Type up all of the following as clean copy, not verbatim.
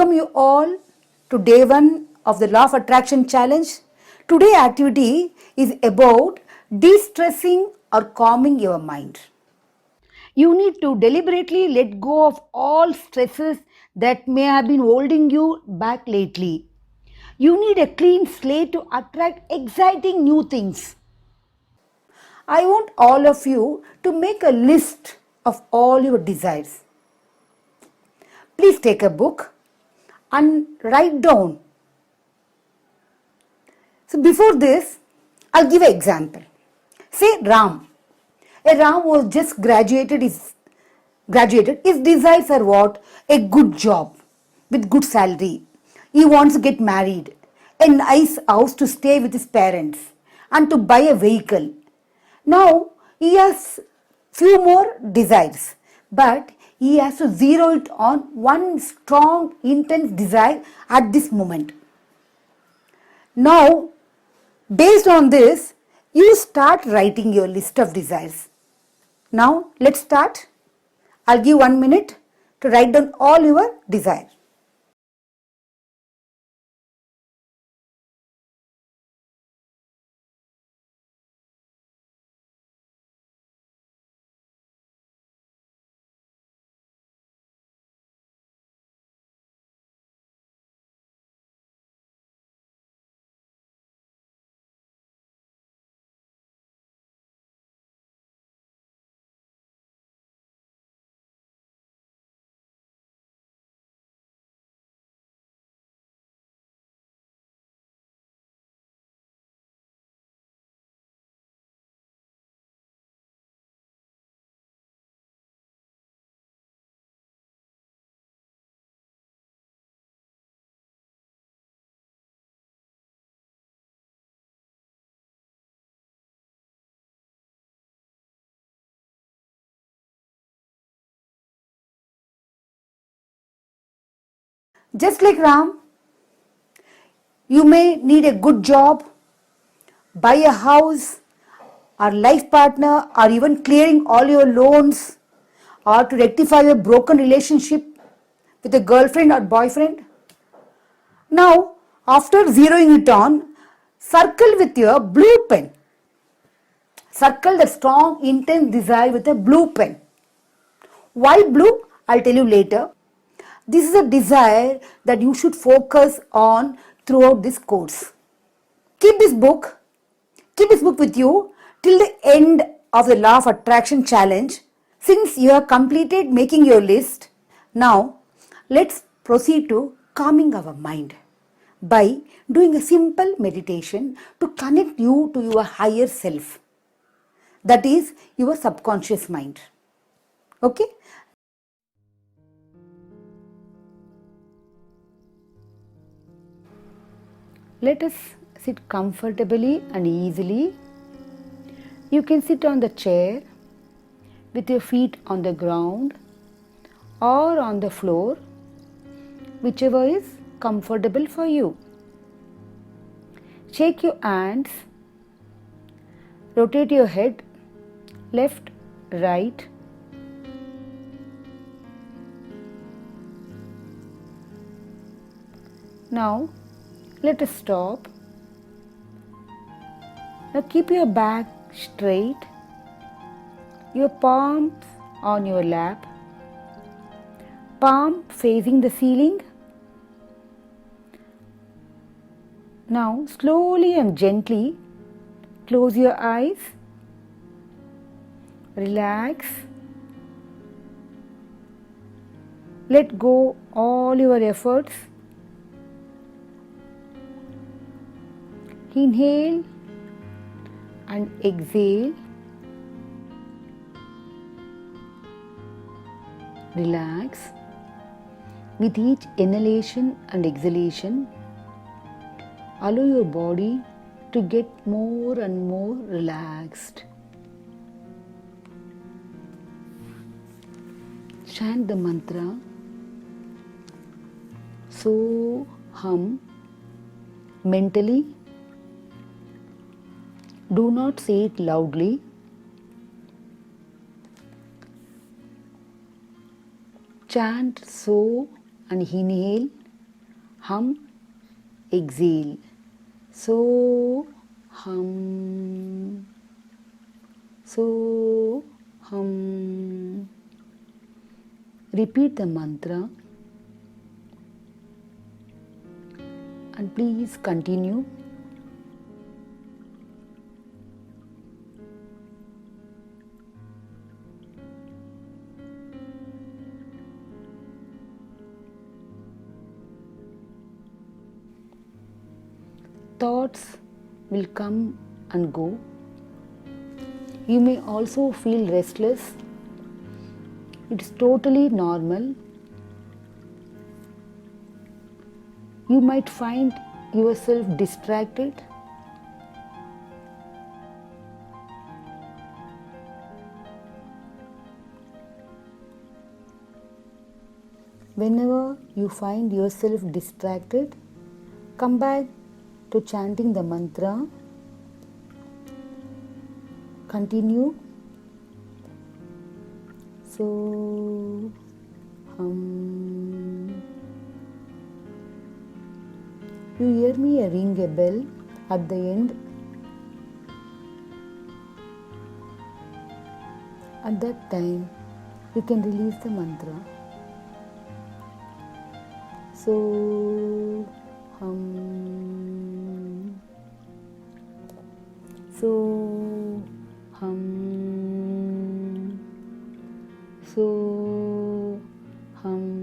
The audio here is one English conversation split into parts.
Welcome you all to day 1 of the Law of Attraction Challenge. Today's activity is about de-stressing or calming your mind. You need to deliberately let go of all stresses that may have been holding you back lately. You need a clean slate to attract exciting new things. I want all of you to make a list of all your desires. Please take a book and write down. So before this, I'll give an example. Say Ram. A Ram was just graduated. His desires are what? A good job with good salary. He wants to get married, a nice house to stay with his parents, and to buy a vehicle. Now he has few more desires, but he has to zero it on one strong, intense desire at this moment. Now, based on this, you start writing your list of desires. Now, let's start. I'll give 1 minute to write down all your desires. Just like Ram, you may need a good job, buy a house, or life partner, or even clearing all your loans, or to rectify your broken relationship with a girlfriend or boyfriend. Now, after zeroing it on, circle with your blue pen. Circle the strong, intense desire with a blue pen. Why blue? I'll tell you later. This is a desire that you should focus on throughout this course. Keep this book with you till the end of the Law of Attraction Challenge. Since you have completed making your list, now let's proceed to calming our mind by doing a simple meditation to connect you to your higher self. That is your subconscious mind. Okay? Let us sit comfortably and easily. You can sit on the chair with your feet on the ground or on the floor, whichever is comfortable for you. Shake your hands, rotate your head left, right. Now, let us stop. Now keep your back straight, your palms on your lap, palm facing the ceiling. Now slowly and gently close your eyes, relax, let go all your efforts. Inhale and exhale. Relax. With each inhalation and exhalation, allow your body to get more and more relaxed. Chant the mantra So Hum mentally. Do not say it loudly. Chant so and inhale hum, exhale. So hum, so hum. Repeat the mantra and please continue. Thoughts will come and go. You may also feel restless. It's totally normal. You might find yourself distracted. Whenever you find yourself distracted, come back to chanting the mantra. Continue. So hum. You hear me ring a bell at the end. At that time, you can release the mantra. So hum. So hum. So hum.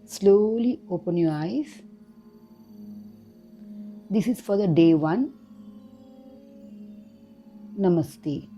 Slowly open your eyes. This is for the day 1. Namaste.